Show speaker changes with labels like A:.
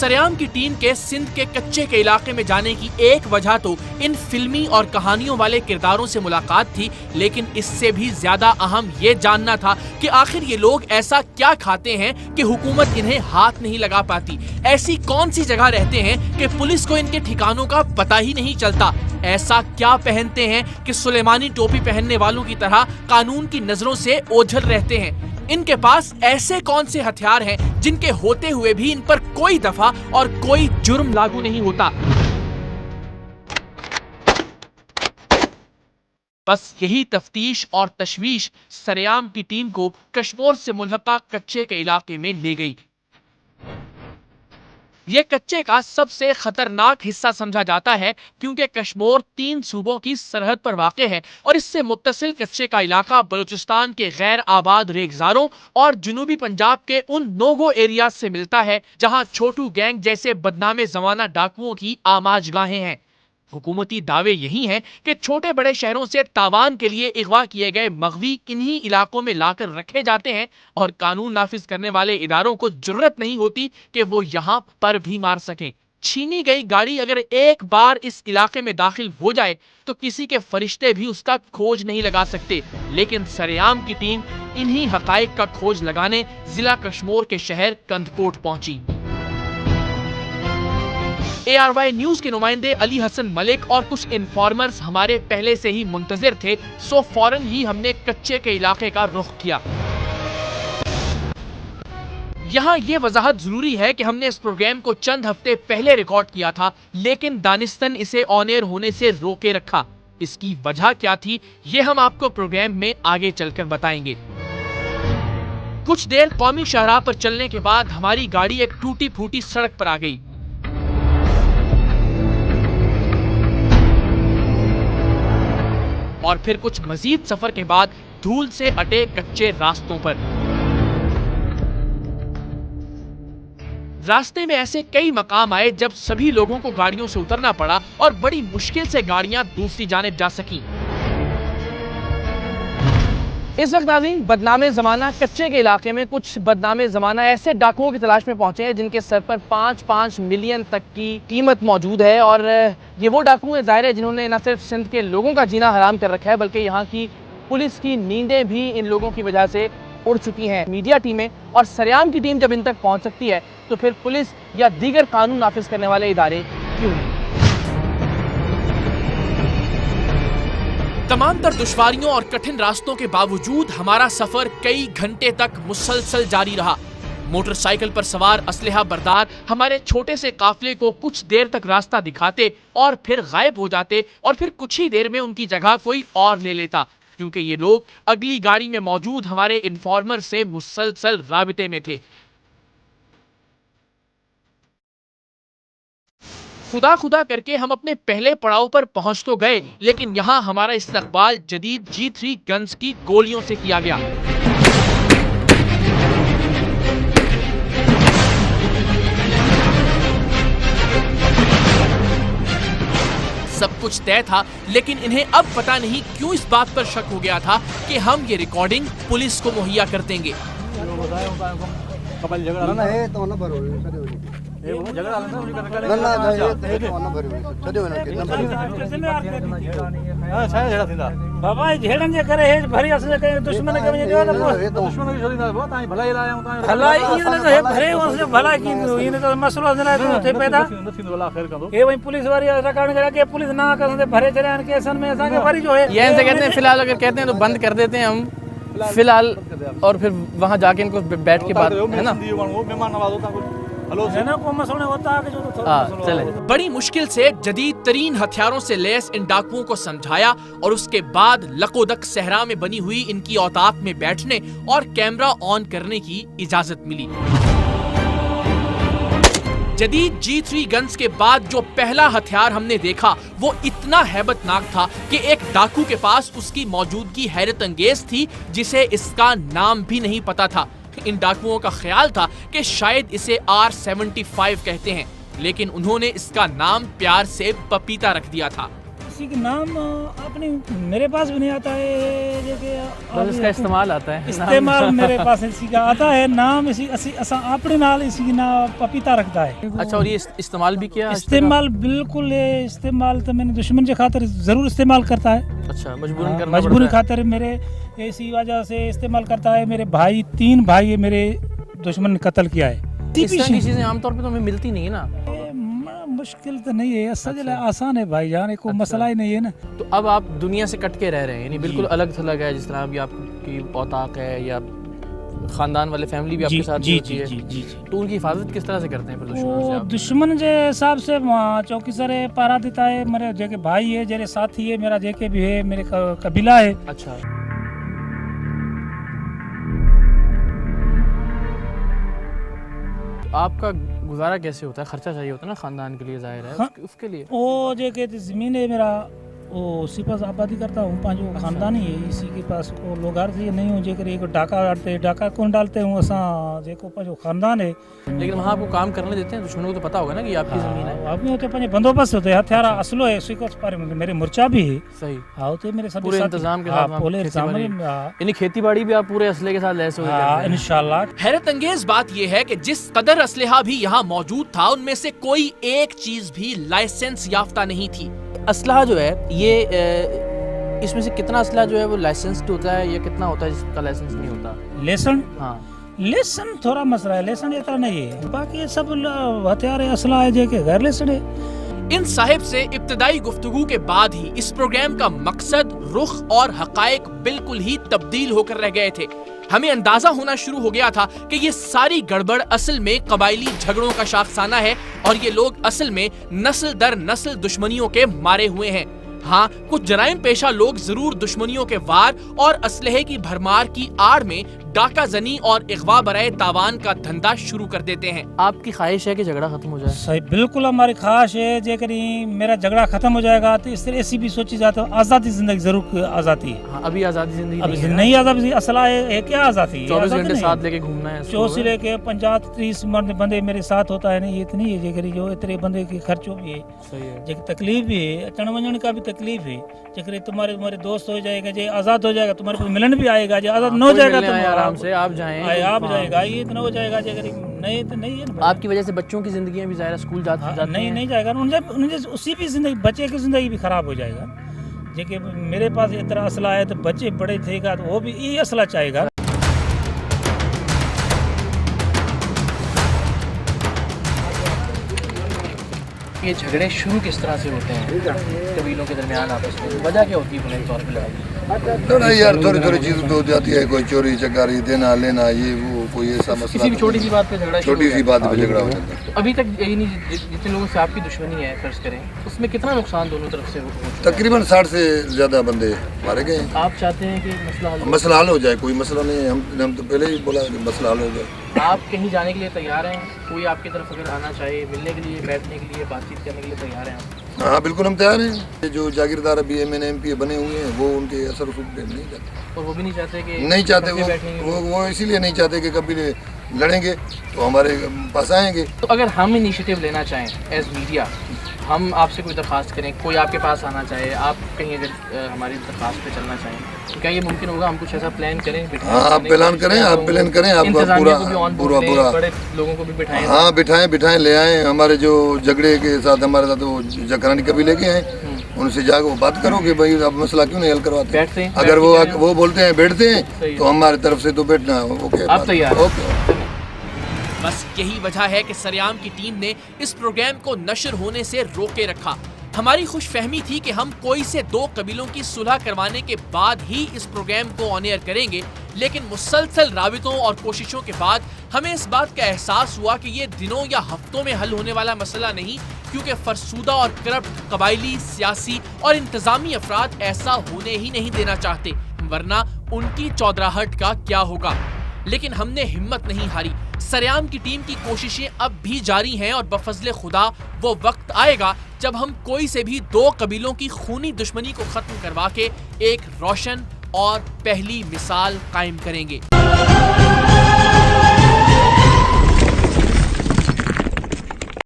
A: सरेआम की टीम के सिंध के कच्चे के इलाके में जाने की एक वजह तो इन फिल्मी और कहानियों वाले किरदारों से मुलाकात थी, लेकिन इससे भी ज्यादा अहम ये जानना था कि आखिर ये लोग ऐसा क्या खाते हैं कि हुकूमत इन्हें हाथ नहीं लगा पाती। ऐसी कौन सी जगह रहते हैं कि पुलिस को इनके ठिकानों का पता ही नहीं चलता। ऐसा क्या पहनते हैं कि सुलेमानी टोपी पहनने वालों की तरह कानून की नजरों से ओझल रहते हैं। इनके पास ऐसे कौन से हथियार हैं जिनके होते हुए भी इन पर कोई दफा और कोई जुर्म लागू नहीं होता। बस यही तफ्तीश और तशवीश सरेआम की टीम को कश्मोर से मुल्हका कच्चे के इलाके में ले गई। ये कच्चे का सबसे खतरनाक हिस्सा समझा जाता है क्योंकि कश्मोर 3 सूबों की सरहद पर वाक़े है और इससे मुत्तसिल कच्चे का इलाका बलूचिस्तान के गैर आबाद रेगिस्तानों और जुनूबी पंजाब के उन नोगो एरियाज से मिलता है जहां छोटू गैंग जैसे बदनामे जमाना डाकुओं की आमाजगाहें हैं। हुकूमती दावे यही हैं कि छोटे बड़े शहरों से तावान के लिए अगवा किए गए मगवी इन्हीं इलाकों में लाकर रखे जाते हैं और कानून नाफिज करने वाले इदारों को जुर्रत नहीं होती कि वो यहाँ पर भी मार सकें। छीनी गई गाड़ी अगर एक बार इस इलाके में दाखिल हो जाए तो किसी के फरिश्ते भी उसका खोज नहीं लगा सकते, लेकिन सरेआम की टीम इन्हीं हकाइक का खोज लगाने जिला कश्मोर के शहर कंदकोट पहुंची। ARY न्यूज के नुमाइंदे अली हसन मलिक और कुछ इन्फॉर्मर्स हमारे पहले से ही मुंतजिर थे, सो फौरन ही हमने कच्चे के इलाके का रुख किया। यहाँ ये वजाहत जरूरी है कि हमने इस प्रोग्राम को चंद हफ्ते पहले रिकॉर्ड किया था, लेकिन दानिस्तन इसे ऑन एयर होने से रोके रखा। इसकी वजह क्या थी ये हम आपको प्रोग्राम में आगे चलकर बताएंगे। कुछ देर कौमी शाहराह पर चलने के बाद हमारी गाड़ी एक टूटी फूटी सड़क पर आ गई। और फिर कुछ मजीद सफर के बाद धूल से अटे कच्चे रास्तों पर। रास्ते में ऐसे कई मकाम आए जब सभी लोगों को गाड़ियों से उतरना पड़ा और बड़ी मुश्किल से गाड़ियां दूसरी जानिब जा सकी। इस वक्त नाज़रीन बदनामे ज़माना कच्चे के इलाके में कुछ बदनामे ज़माना ऐसे डाकुओं की तलाश में पहुंचे हैं जिनके सर पर 5-5 मिलियन तक की कीमत मौजूद है। और ये वो डाकू हैं ज़ाहिर है जिन्होंने न सिर्फ सिंध के लोगों का जीना हराम कर रखा है बल्कि यहाँ की पुलिस की नींदें भी इन लोगों की वजह से उड़ चुकी हैं। मीडिया टीमें और सरेआम की टीम जब इन तक पहुँच सकती है तो फिर पुलिस या दीगर कानून नाफिज करने वाले इदारे क्यों नहीं। तमाम तर दुश्वारियों और कठिन रास्तों के बावजूद हमारा सफर कई घंटे तक मुसलसल जारी रहा। मोटरसाइकिल पर सवार असलहा बरदार हमारे छोटे से काफिले को कुछ देर तक रास्ता दिखाते और फिर गायब हो जाते और फिर कुछ ही देर में उनकी जगह कोई और ले लेता, क्योंकि ये लोग अगली गाड़ी में मौजूद हमारे इन्फॉर्मर से मुसलसल राबिते में थे। खुदा खुदा करके हम अपने पहले पड़ाव पर पहुंच तो गए, लेकिन यहाँ हमारा इस्तकबाल जदीद G3 गन्स की गोलियों से किया गया। सब कुछ तय था, लेकिन इन्हें अब पता नहीं क्यों इस बात पर शक हो गया था कि हम ये रिकॉर्डिंग पुलिस को मुहैया कर देंगे।
B: फिलहाल अगर कहते हैं तो बंद कर देते हैं हम फिलहाल, और फिर वहाँ जाके इनको बैठ के बात है ना। चले।
A: बड़ी मुश्किल से जदीद तरीन हथियारों से लैस इन डाकुओं को समझाया और उसके बाद लकोदक सहरा में बनी हुई इनकी औताक में बैठने और कैमरा ऑन करने की इजाजत मिली। जदीद G3 गन्स के बाद जो पहला हथियार हमने देखा वो इतना हैबतनाक था कि एक डाकू के पास उसकी मौजूदगी हैरत अंगेज थी जिसे इसका नाम भी नहीं पता था। इन डाकुओं का ख्याल था कि शायद इसे R75 कहते हैं, लेकिन उन्होंने इसका नाम प्यार से पपीता रख दिया था।
C: किसी के नाम अपने मेरे पास भी नहीं आता है
B: बस इसका इस्तेमाल आता है
C: इस्तेमाल मेरे पास इसी का आता है नाम इसी असा अपने नाल इसी ना पपीता रखता है।
B: अच्छा, और ये इस्तेमाल भी किया?
C: इस्तेमाल बिल्कुल इस्तेमाल तो मैंने दुश्मन के खातिर जरूर इस्तेमाल करता है।
B: अच्छा, मजबूरन करना
C: मजबूरी
B: पड़ता है।
C: खातिर मेरे इसी वजह से इस्तेमाल करता है। मेरे भाई 3 भाई है मेरे दुश्मन ने कत्ल किया है।
B: इस तरह की चीजें आमतौर पे तो हमें मिलती नहीं है ना।
C: मुश्किल तो नहीं है, सजल आसान है भाई जान, कोई मसला ही नहीं है ना।
B: तो अब आप दुनिया से कट के रह रहे हैं, यानी बिल्कुल अलग थलग है, जिस तरह अभी आपकी औताक है या खानदान वाले फैमिली भी आपके साथ
C: जी
B: होती
C: जी
B: है।
C: जी जी जी।
B: तो उनकी हिफाजत किस तरह से करते हैं फिर दुश्मनों से
C: वो
B: आप?
C: दुश्मन जे हिसाब से चौकी सर पारा देता है। मेरे जेके भाई है, जेरे साथी है, मेरा जेके भी है, मेरे कबीला है।
B: अच्छा, आपका गुजारा कैसे होता है? खर्चा चाहिए होता है ना खानदान के लिए, जाहिर है।
C: हाँ।
B: उसके लिए
C: वो जेके ज़मीन है मेरा, वो उसी पास आबादी करता हूँ। पाँच वो खानदान ही है, इसी के पास वो लोग आरती नहीं हो जेकर एक डाका डालते, डाका कौन डालते हूँ असा जेको पास वो खानदान है।
B: लेकिन वहाँ आपको काम करने देते हैं? दुश्मनों को तो पता होगा ना कि ये आपकी ज़मीन है।
C: आप होते पाँच बंदोबस्त होते हथियार असलो है उसी को पारे में मेरे मुर्चा भी है।
B: सही,
C: हाँ होते मेरे साथ
B: पूरे इंतजाम के साथ वहाँ
C: पूरे
B: खेती
C: इंतजाम
B: बाड़ी।
C: में, हाँ।
B: यानी खेती बाड़ी भी आप पूरे असले के साथ लैस हो गए?
C: इंशाल्लाह।
A: हैरत अंगेज बात यह है कि जिस कदर असलहा भी यहाँ मौजूद था, उनमें से कोई एक चीज भी लाइसेंस याफ्ता नहीं थी।
B: असलहा जो है ये इसमें से कितना असलहा जो है वो लाइसेंस्ड होता है या कितना होता है जिसका लाइसेंस नहीं होता?
C: लेसन
B: हाँ,
C: लेसन थोड़ा मसला है, लेसन इतना नहीं है। बाकी ये सब हथियार है, असला है जेके गैर लेसन है।
A: इन साहिब से इब्तदाई गुफ्तगू के बाद ही इस प्रोग्राम का मकसद, रुख और हकायक बिल्कुल ही तब्दील होकर रह गए थे। हमें अंदाजा होना शुरू हो गया था कि ये सारी गड़बड़ असल में कबायली झगड़ों का शाखसाना है और ये लोग असल में नस्ल दर नस्ल दुश्मनियों के मारे हुए हैं। हाँ, कुछ जराइम पेशा लोग जरूर दुश्मनियों के वार और असलहे की भरमार की आड़ में डाका जनी और इगवा बराए तावान का धंधा शुरू कर देते हैं।
B: आपकी ख्वाहिश है कि झगड़ा खत्म हो जाए?
C: सही, बिल्कुल हमारी ख्वाहिश है जेकर मेरा झगड़ा खत्म हो जाएगा तो इस तरह ऐसी भी सोची जाती है आज़ादी जिंदगी जरूर आज़ादी है।
B: हाँ, अभी आज़ादी जिंदगी
C: अभी
B: नहीं है।
C: नहीं आज़ादी, असला है क्या आज़ादी?
B: 24 घंटे साथ लेके घूमना है।
C: 24 लेके 50-30 मर्द बंदे मेरे साथ होता है नहीं, ये इतनी है जेकर जो इतने बंदे की खर्चों भी है,
B: सही है।
C: जेकर तकलीफ भी है, अचन वजन का भी तकलीफ है। जेकर तुम्हारे दोस्त हो जाएगा, जे आज़ाद हो जाएगा, तुम्हारे को मिलन भी आएगा, जे आज़ाद न हो जाएगा तो
B: आराम से आप जाएं,
C: आप जाएगा, ये इतना हो जाएगा जेकर नहीं तो नहीं है ना।
B: आपकी वजह से बच्चों की जिंदगी भी ज़ाहिर स्कूल जाती
C: नहीं
B: हैं।
C: नहीं जाएगा, उनसे उसी भी जिंदगी, बच्चे की जिंदगी भी खराब हो जाएगा। जेके मेरे पास इतना असला है तो बच्चे बड़े थेगा तो वो भी यही असला चाहेगा।
B: ये झगड़े शुरू किस तरह से होते हैं कबीलों के दरमियान आपस में? वजह क्या होती है बुनियादी तौर पर लड़ाई?
D: लड़ाई यार थोड़ी थोड़ी चीज़ तो हो जाती है, कोई चोरी चकारी देना लेना, ये वो कोई ऐसा मसला।
B: किसी भी छोटी सी बात पे झगड़ा शुरू
D: छोटी
B: हो
D: सी
B: जाता
D: बात पे झगड़ा हो जाता है।
B: है। तो अभी तक यही नहीं, जितने लोगों से आपकी दुश्मनी है फर्ज करें, उसमें कितना नुकसान दोनों तरफ से हो चुका है?
D: तकरीबन 60 से ज़्यादा बंदे मारे गए हैं।
B: आप चाहते हैं कि मसला हल हो?
D: मसला हल हो जाए, कोई मसला नहीं है। हम तो पहले ही बोला कि मसला हल हो जाए।
B: आप कहीं जाने के लिए तैयार हैं? कोई आपकी तरफ अगर आना चाहे, मिलने के लिए, बैठने के लिए, बातचीत करने के लिए तैयार हैं आप?
D: हाँ बिल्कुल हम तैयार हैं। ये जो जागीरदार अभी MNA MP बने हुए हैं वो उनके असर रसूख पे नहीं जाते।
B: और वो भी नहीं चाहते कि
D: नहीं चाहते
B: सबके बैठने के लिए?
D: वो इसीलिए नहीं चाहते कि कभी लड़ेंगे तो हमारे पास आएंगे।
B: तो अगर हम इनिशिएटिव लेना चाहें एज मीडिया, हम आपसे कोई दरख्वास्त करें, कोई आपके पास आना चाहे, आप कहीं अगर हमारी दरख्वास्त पे चलना चाहें, तो क्या ये मुमकिन होगा? हम कुछ ऐसा प्लान करें?
D: हाँ आप प्लान करें, आप प्लान करें, आपका पूरा
B: बड़े लोगों को भी बिठाएं।
D: हाँ बिठाएं ले आए। हमारे जो झगड़े के साथ हमारे साथ वो जकरानी कभी लेके आए, उनसे जाकर वो बात करो कि भाई आप मसला क्यों नहीं हल करवाते।
B: बैठते हैं,
D: अगर वो बोलते हैं बैठते हैं तो हमारी तरफ से तो बैठना ओके,
B: आप तैयार?
D: ओके।
A: बस यही वजह है कि सरेआम की टीम ने इस प्रोग्राम को नशर होने से रोके रखा। हमारी खुशफहमी थी कि हम कोई से 2 कबीलों की सुलह करवाने के बाद ही इस प्रोग्राम को ऑन एयर करेंगे, लेकिन मुसलसल राबितों और कोशिशों के बाद हमें इस बात का एहसास हुआ कि ये दिनों या हफ्तों में हल होने वाला मसला नहीं, क्योंकि फरसूदा और करप्ट कबायली, सियासी और इंतजामी अफराद ऐसा होने ही नहीं देना चाहते, वरना उनकी चौधराहट का क्या होगा। लेकिन हमने हिम्मत नहीं हारी। सरेआम की टीम की कोशिशें अब भी जारी हैं और बफजले खुदा वो वक्त आएगा जब हम कोई से भी 2 कबीलों की खूनी दुश्मनी को खत्म करवा के एक रोशन और पहली मिसाल कायम करेंगे।